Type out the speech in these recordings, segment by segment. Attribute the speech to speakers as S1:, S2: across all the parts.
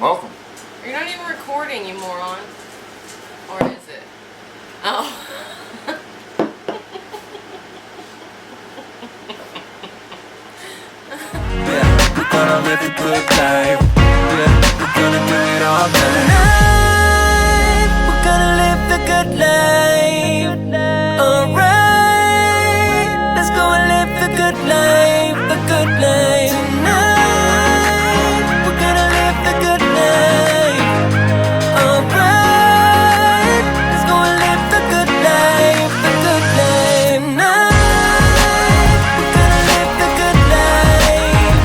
S1: Welcome.
S2: You're not even recording, you moron. Or is it? Oh.
S3: Yeah, we're gonna live a good life. Yeah, we're gonna do it all night. We're gonna live the good life. Alright, let's go and live the good life, the good life. Tonight, we're gonna live the good life. Alright, let's go and live the good life, the good life. Tonight, we're gonna live the good life.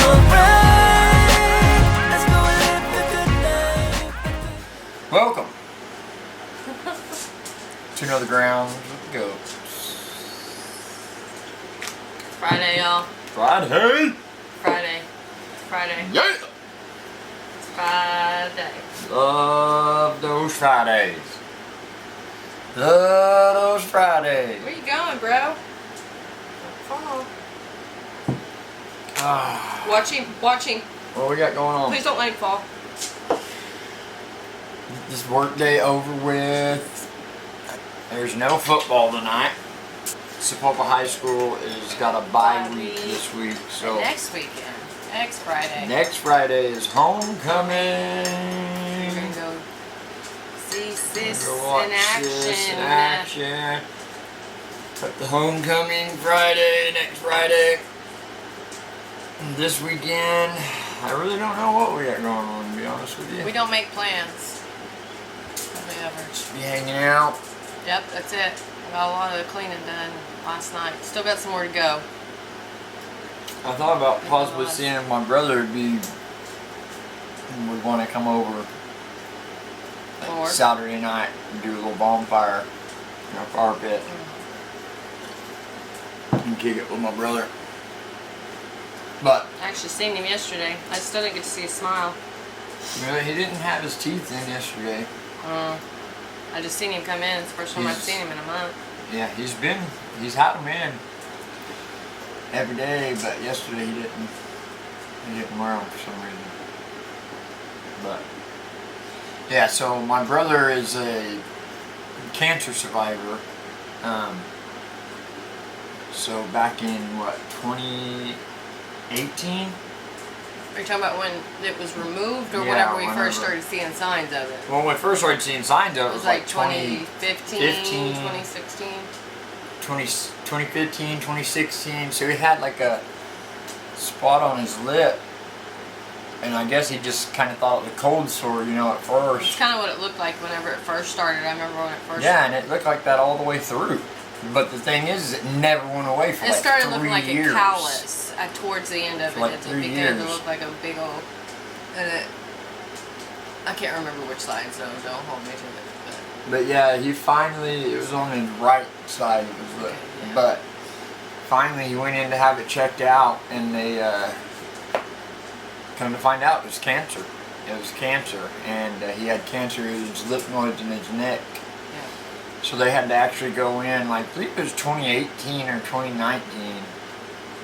S3: Alright, let's go and live the good life.
S1: Welcome to another Grounds with the Goats.
S2: Friday, y'all.
S1: Friday.
S2: Friday.
S1: Yeah.
S2: It's Friday.
S1: Love those Fridays. Love those Fridays.
S2: Where you going, bro? Fall.
S1: Ah,
S2: Watching.
S1: what we got going on?
S2: Please don't let him fall.
S1: This work day over with. There's no football tonight. Sapulpa High School has got a bye week this week, so
S2: Next weekend. Next Friday.
S1: next Friday is homecoming.
S2: We're gonna go see sis
S1: Go watch
S2: in action.
S1: this in action. Got the homecoming Friday, next Friday. This weekend, I really don't know what we got going on, to be honest with you.
S2: We don't make plans. Hardly ever.
S1: Just be hanging out.
S2: Yep, that's it. I got a lot of the cleaning done last night. Still got some more to go.
S1: I thought about possibly seeing if my brother would want to come over like
S2: Or?
S1: Saturday night and do a little bonfire in our fire pit and kick it with my brother. But
S2: I actually seen him yesterday. I still didn't get to see his smile.
S1: he didn't have his teeth in yesterday.
S2: I just seen him come in. It's the first time I've seen him in a month.
S1: Yeah, he's had them in every day, but yesterday he didn't wear them for some reason. But yeah, so my brother is a cancer survivor. So back in 2018?
S2: Are you talking about when it was removed or
S1: Yeah,
S2: whenever we
S1: whenever.
S2: first started seeing signs of it?
S1: Well, when we first started seeing signs of it,
S2: It was like 2015,
S1: 15.
S2: 2016.
S1: 2015, 2016. So he had like a spot on his lip. And I guess he just kind of thought it was a cold sore, at
S2: It's
S1: first.
S2: kind of what it looked like whenever it first started. I remember when it first
S1: Yeah, and it looked like that all the way through. But the thing is it never went away for
S2: It
S1: like
S2: started
S1: 3
S2: looking like
S1: years.
S2: a callus towards the end of
S1: For
S2: it.
S1: like
S2: It
S1: 3
S2: began
S1: years.
S2: to look like a big old. And I can't remember which side, so don't hold me to it.
S1: But yeah, it was on his right side of his lip.
S2: Yeah.
S1: But finally he went in to have it checked out, and they come to find out it was cancer. It was cancer, and he had cancer in his lymph nodes in his neck.
S2: Yeah.
S1: So they had to actually go in, like, I believe it was 2018 or 2019.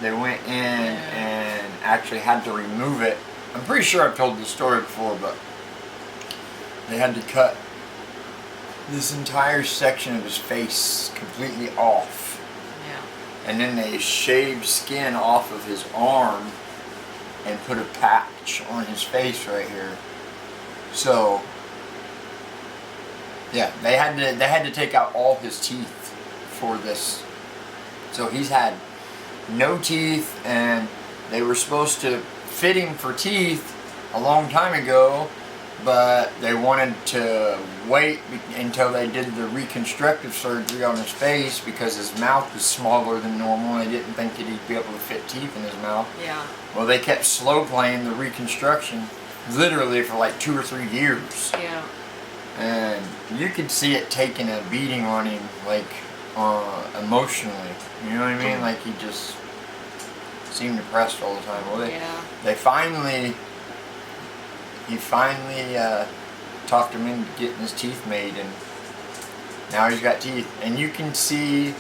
S1: They went in and actually had to remove it. I'm pretty sure I've told this story before, but they had to cut this entire section of his face completely off.
S2: Yeah.
S1: And then they shaved skin off of his arm and put a patch on his face right here. So yeah, they had to take out all his teeth for this. So he's had no teeth, and they were supposed to fit him for teeth a long time ago, but they wanted to wait until they did the reconstructive surgery on his face because his mouth was smaller than normal. They didn't think that he'd be able to fit teeth in his mouth.
S2: Yeah.
S1: Well, they kept slow playing the reconstruction literally for like 2 or 3 years.
S2: Yeah.
S1: And you could see it taking a beating on him, like, emotionally. You know what I mean? Like, he just seemed depressed all the time. Well, he finally talked him into getting his teeth made, and now he's got teeth. And you can see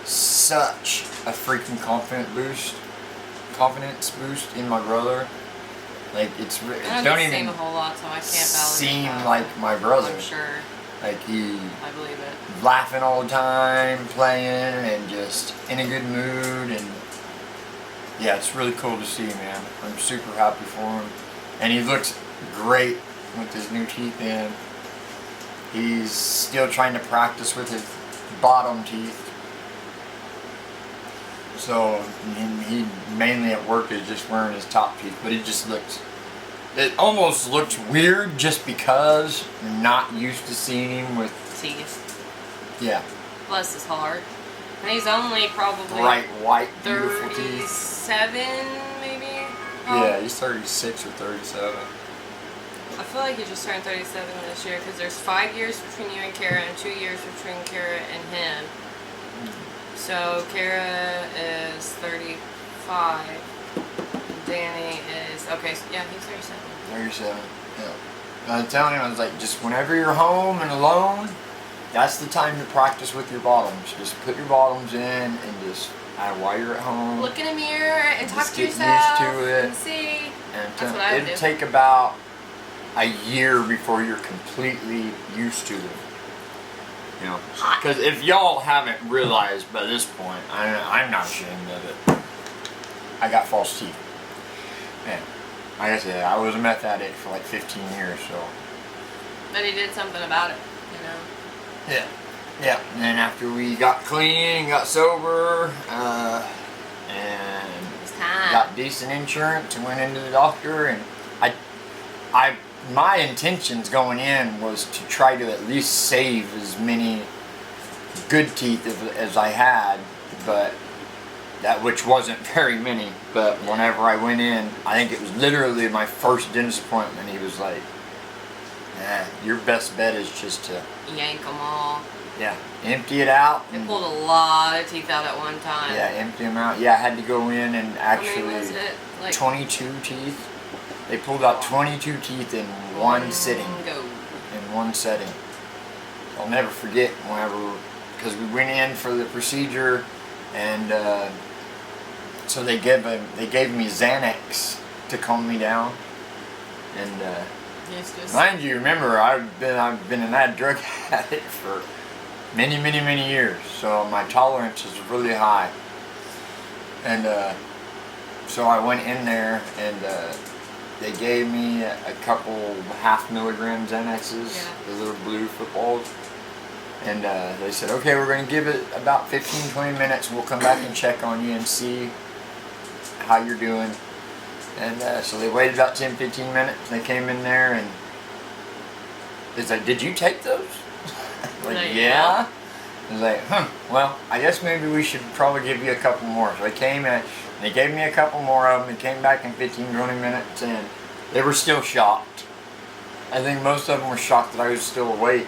S1: such a freaking confidence boost in my brother. Like it's
S2: I
S1: don't
S2: don't
S1: even
S2: sing a whole lot, so I can't validate
S1: seem
S2: that.
S1: like my brother.
S2: I'm sure.
S1: Like he
S2: I believe it.
S1: laughing all the time, playing, and just in a good mood. And yeah, it's really cool to see, man. I'm super happy for him, and he looks great with his new teeth in. He's still trying to practice with his bottom teeth. So he mainly at work is just wearing his top teeth, but it almost looks weird just because you're not used to seeing him with,
S2: Teeth.
S1: yeah,
S2: Bless his heart. And he's only probably
S1: bright white, beautiful teeth.
S2: 37, maybe?
S1: Yeah, he's 36 or 37.
S2: I feel like he just turned 37 this year because there's 5 years between you and Kara and 2 years between Kara and him. So Kara is 35. Danny is okay. Yeah, he's 37.
S1: 37. Yeah. I was telling him, I was like, just whenever you're home and alone, that's the time to practice with your bottoms. Just put your bottoms in and just while you're at home.
S2: Look in a mirror and talk
S1: Just
S2: to
S1: get
S2: yourself
S1: used to it.
S2: and see.
S1: And
S2: That's what I would
S1: it'd
S2: do.
S1: take about a year before you're completely used to them. You know, because if y'all haven't realized by this point, I'm not ashamed of it. I got false teeth. And like I said, I was a meth addict for like 15 years, so.
S2: But he did something about it, you know.
S1: Yeah. Yeah. And then after we got clean, got sober, and
S2: It's time.
S1: got decent insurance and went into the doctor, and my intentions going in was to try to at least save as many good teeth as I had, but that which wasn't very many. But whenever I went in, I think it was literally my first dentist appointment. He was like, "Nah, your best bet is just to
S2: Yank them all.
S1: empty it out."
S2: They
S1: and-
S2: pulled a lot of teeth out at one time.
S1: Yeah, empty them out. Yeah, I had to go in and
S2: How many
S1: actually
S2: was it? Like
S1: 22 teeth. They pulled out 22 teeth in one sitting,
S2: Go.
S1: in one setting. I'll never forget whenever, because we went in for the procedure, and so they gave me Xanax to calm me down, and
S2: It's just
S1: mind you, remember I've been an addict drug addict for many years, so my tolerance is really high, and so I went in there and they gave me a couple 0.5 milligram Xanaxes,
S2: Yeah.
S1: the little blue footballs, and they said, okay, we're going to give it about 15-20 minutes, we'll come back and check on you and see how you're doing. And so they waited about 10-15 minutes. They came in there and it's like, did you take those? Like, yeah. I was like, well, I guess maybe we should probably give you a couple more. So they came and they gave me a couple more of them. They came back in 15-20 minutes and they were still shocked. I think most of them were shocked that I was still awake.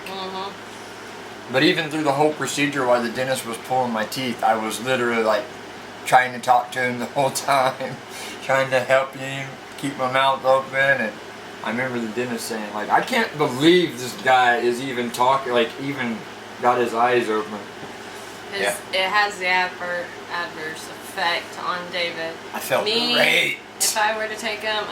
S1: But even through the whole procedure while the dentist was pulling my teeth, I was literally like trying to talk to him the whole time, trying to help him keep my mouth open. And I remember the dentist saying, like, I can't believe this guy is even talking, like even got his eyes open. Yeah.
S2: It has the adverse effect on David.
S1: I felt
S2: Me,
S1: great.
S2: If I were to take him,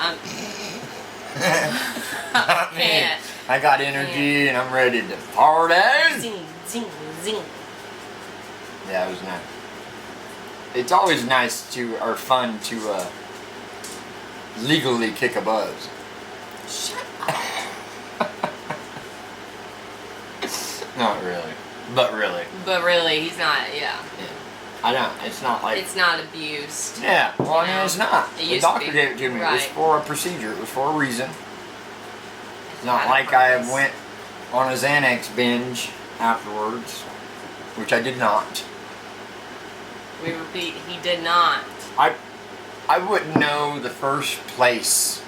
S1: Not me.
S2: can't.
S1: I got energy and I'm ready to party.
S2: Zing, zing, zing.
S1: Yeah, it was nice. It's always nice or fun to legally kick a buzz.
S2: Shut up.
S1: Not really. But really.
S2: But really, he's not, yeah.
S1: I know. It's not like...
S2: It's not abused.
S1: Yeah. Well, I mean, it's not.
S2: It
S1: The
S2: used to
S1: doctor
S2: be.
S1: gave it to me. It was
S2: Right.
S1: for a procedure. It was for a reason. It's not
S2: Had a
S1: like I
S2: purpose.
S1: went on a Xanax binge afterwards, which I did not.
S2: We repeat, he did not.
S1: I wouldn't know the first place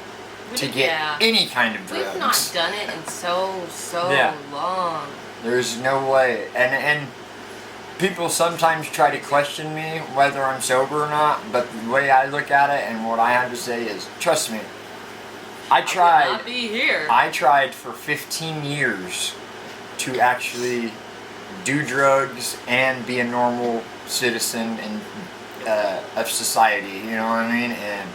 S1: to get
S2: Yeah.
S1: any kind of drugs.
S2: We've not done it in so
S1: Yeah.
S2: long.
S1: There's no way. And people sometimes try to question me whether I'm sober or not, but the way I look at it and what I have to say is, trust me, I
S2: I would
S1: tried
S2: not be here.
S1: I tried for 15 years to actually do drugs and be a normal citizen and of society, you know what I mean? And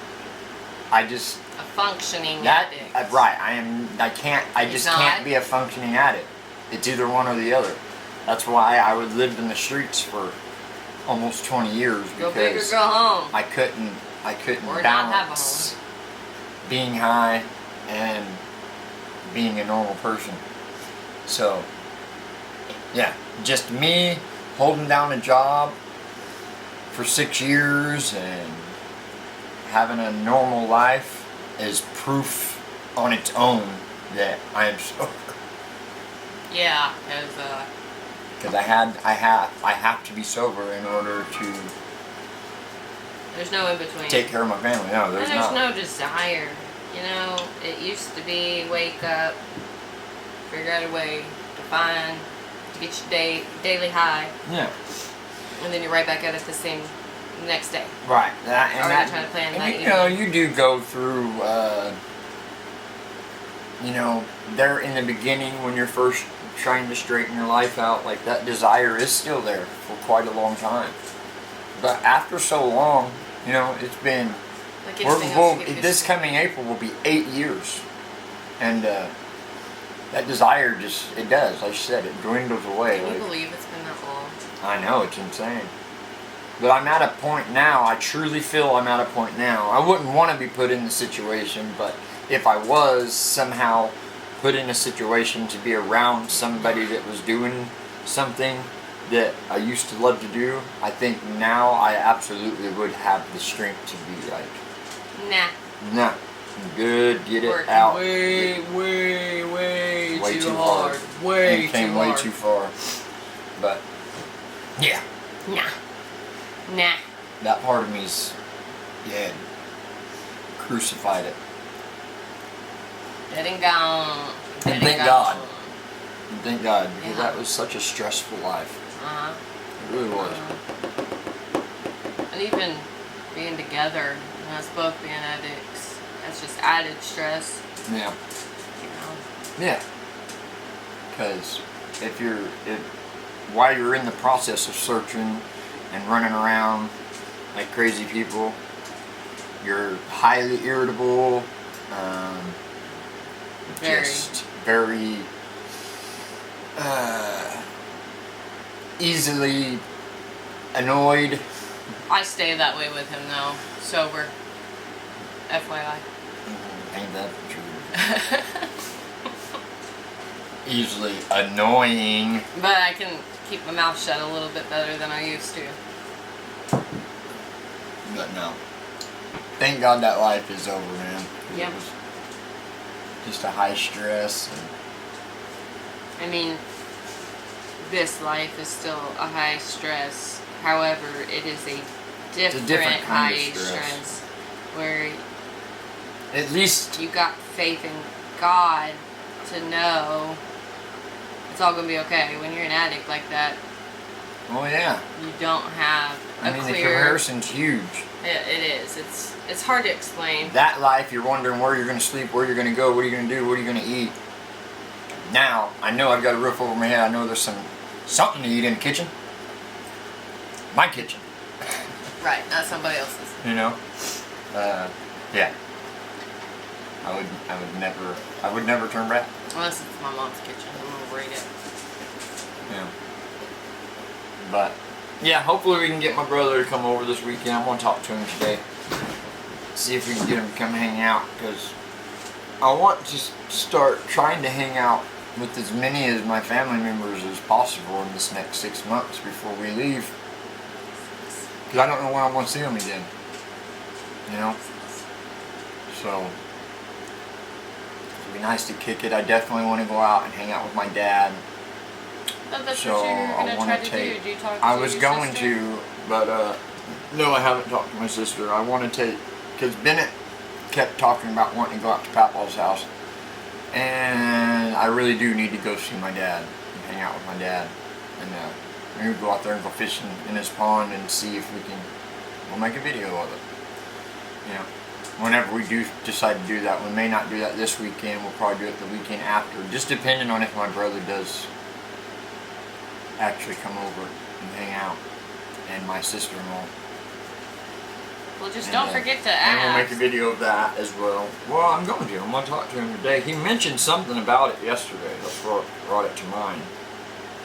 S2: a functioning
S1: That
S2: addict.
S1: right. I just
S2: not?
S1: can't be a functioning addict. It's either one or the other. That's why I would lived in the streets for almost 20 years
S2: Go big or
S1: because
S2: go home.
S1: I couldn't
S2: Or not have a
S1: balance being high and being a normal person. So yeah, just me holding down a job for 6 years and having a normal life is proof on its own that I am sober.
S2: Yeah,
S1: Because I have to be sober in order to
S2: there's no in between.
S1: take care of my family. No,
S2: And
S1: there's
S2: there's
S1: not.
S2: no desire. You know, it used to be wake up, figure out a way to get your daily high,
S1: Yeah,
S2: and then you're right back at it the next day.
S1: right.
S2: Or you're trying to plan that
S1: and you know, you do go through. You know, there in the beginning when you're first trying to straighten your life out, like that desire is still there for quite a long time. But after so long, you know, it's been.
S2: Like anything else you get
S1: This
S2: used to.
S1: coming April will be 8 years, and that desire it does, like you said, it dwindles away.
S2: Can you
S1: Like,
S2: believe it's been that long?
S1: I know, it's insane. But I'm at a point now, I truly feel I'm at a point now. I wouldn't want to be put in the situation, but if I was somehow put in a situation to be around somebody that was doing something that I used to love to do, I think now I absolutely would have the strength to be like,
S2: Nah.
S1: nah, I'm good, get it
S2: Working
S1: out.
S2: way
S1: Too hard.
S2: Way
S1: It came
S2: too
S1: way
S2: hard.
S1: too far. But, yeah,
S2: Nah.
S1: that part of me's, yeah, crucified it.
S2: Dead and gone.
S1: And
S2: Dead
S1: thank
S2: gone.
S1: God. And thank God, because
S2: Yeah.
S1: that was such a stressful life.
S2: Uh-huh.
S1: It really was.
S2: And even being together, us both being addicts, that's just added stress,
S1: Yeah.
S2: you know.
S1: Yeah. Because while you're in the process of searching and running around like crazy people, you're highly irritable,
S2: Very.
S1: just very easily annoyed.
S2: I stay that way with him though, sober. FYI.
S1: Ain't that true? Easily annoying.
S2: But I can keep my mouth shut a little bit better than I used to.
S1: But no. Thank God that life is over, man.
S2: Yep.
S1: It was just a high stress. And
S2: I mean, this life is still a high stress. However, it is a different
S1: kind
S2: high
S1: of stress.
S2: where
S1: at least,
S2: you got faith in God to know it's all gonna be okay. When you're an addict like that,
S1: oh yeah.
S2: you don't have a
S1: I mean, the
S2: clear.
S1: comparison's huge.
S2: It is. It's hard to explain.
S1: That life, you're wondering where you're going to sleep, where you're going to go, what are you going to do, what are you going to eat. Now, I know I've got a roof over my head. I know there's something to eat in the kitchen. My kitchen.
S2: Right, not somebody else's.
S1: You know? Yeah. I would never turn back.
S2: Unless it's my mom's kitchen, I'm gonna raid it.
S1: Yeah. But, yeah, hopefully we can get my brother to come over this weekend. I'm going to talk to him today. See if we can get him to come hang out, because I want to start trying to hang out with as many of my family members as possible in this next 6 months before we leave. Because I don't know when I'm going to see them again. You know? So, it'd be nice to kick it. I definitely want to go out and hang out with my dad.
S2: Oh, that's
S1: So
S2: what you were
S1: I
S2: gonna
S1: wanna
S2: try to
S1: take-
S2: do. Do you talk
S1: I
S2: to
S1: was
S2: your
S1: going
S2: sister?
S1: to, but no, I haven't talked to my sister. I want to take, because Bennett kept talking about wanting to go out to Papa's house, and I really do need to go see my dad and hang out with my dad, and maybe go out there and go fishing in his pond and see if we'll make a video of it. You know, whenever we do decide to do that, we may not do that this weekend. We'll probably do it the weekend after, just depending on if my brother does actually come over and hang out, and my sister-in-law.
S2: Well, just
S1: And,
S2: don't forget to
S1: And we'll make
S2: ask.
S1: a video of that as well. Well, I'm going to. I'm going to talk to him today. He mentioned something about it yesterday. That's what brought it to mind.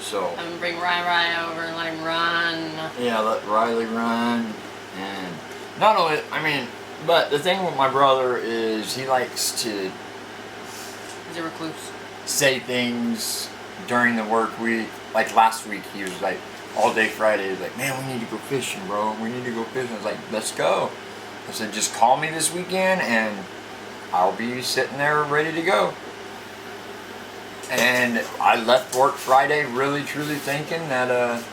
S1: So.
S2: I'm gonna bring Ryan over and let him run.
S1: Yeah, let Riley run. And not only, I mean, but the thing with my brother is he likes to
S2: He's a recluse.
S1: say things during the work week. Like last week, he was like, all day Friday, he was like, man, we need to go fishing, bro. We need to go fishing. I was like, let's go. I said, just call me this weekend and I'll be sitting there ready to go. And I left work Friday really, truly thinking that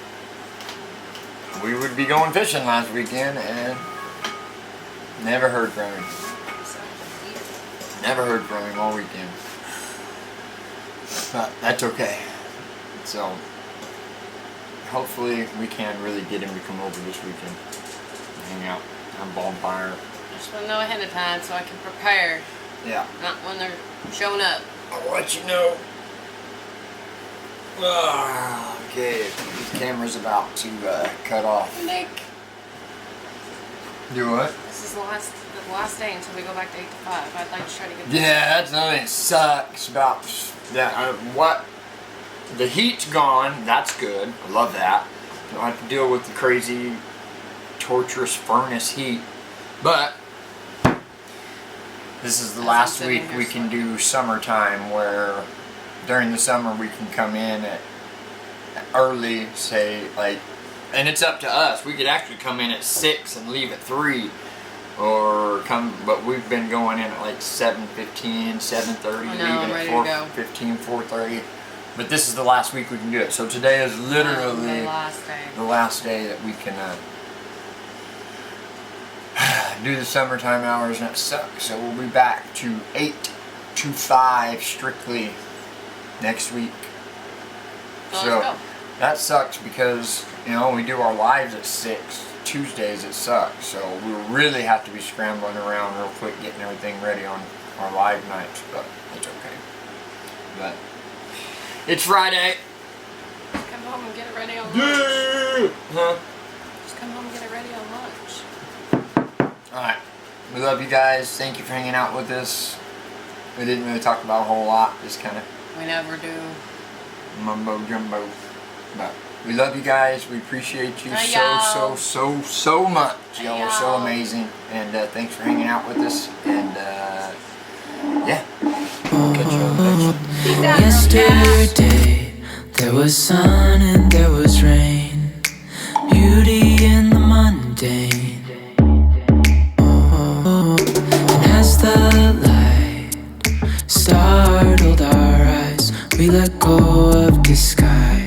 S1: we would be going fishing last weekend, and never heard from him. Never heard from him all weekend. But that's okay. So hopefully we can really get him to come over this weekend. Hang out, have a bonfire.
S2: Just want to know ahead of time so I can prepare.
S1: Yeah.
S2: Not when they're showing up.
S1: I'll let you know. Okay, the camera's about to cut off.
S2: Nick,
S1: Do what?
S2: this is the last day until we go back to 8 to 5. I'd like to try to get.
S1: Yeah, that's another thing that sucks about that. What? The heat's gone. That's good. I love that. You don't have to deal with the crazy, torturous furnace heat. But this is the
S2: As
S1: last
S2: I'm
S1: week
S2: sitting
S1: we
S2: here
S1: can
S2: sweating.
S1: do summertime, where during the summer we can come in at early, say like, and it's up to us. We could actually come in at 6 and leave at 3. Or come, but we've been going in at like 7:15, 7:30,
S2: I know, I'm
S1: leaving
S2: ready
S1: at
S2: to go.
S1: 4:15, 4:30. But this is the last week we can do it. So today is literally
S2: The last day.
S1: the last day that we can do the summertime hours, and it sucks. So we'll be back to 8 to 5 strictly next week.
S2: So
S1: So
S2: let's go.
S1: that sucks because, you know, we do our lives at 6. Tuesdays it sucks. So we really have to be scrambling around real quick getting everything ready on our live nights, but it's okay. But it's Friday.
S2: Just come home and get it ready on lunch.
S1: Huh?
S2: Just come home and get it ready on lunch.
S1: Alright. We love you guys. Thank you for hanging out with us. We didn't really talk about a whole lot, just kind of
S2: We never do.
S1: mumbo jumbo. But we love you guys. We appreciate you
S2: Hey,
S1: so
S2: y'all.
S1: much.
S2: Hey,
S1: Y'all are so
S2: y'all.
S1: amazing. And thanks for hanging out with us. And yeah. Catch you on the next one.
S2: Peace out, girl.
S3: Yesterday, there was sun and there was rain, beauty in the mundane. And as the light startled our eyes, we let go of disguise.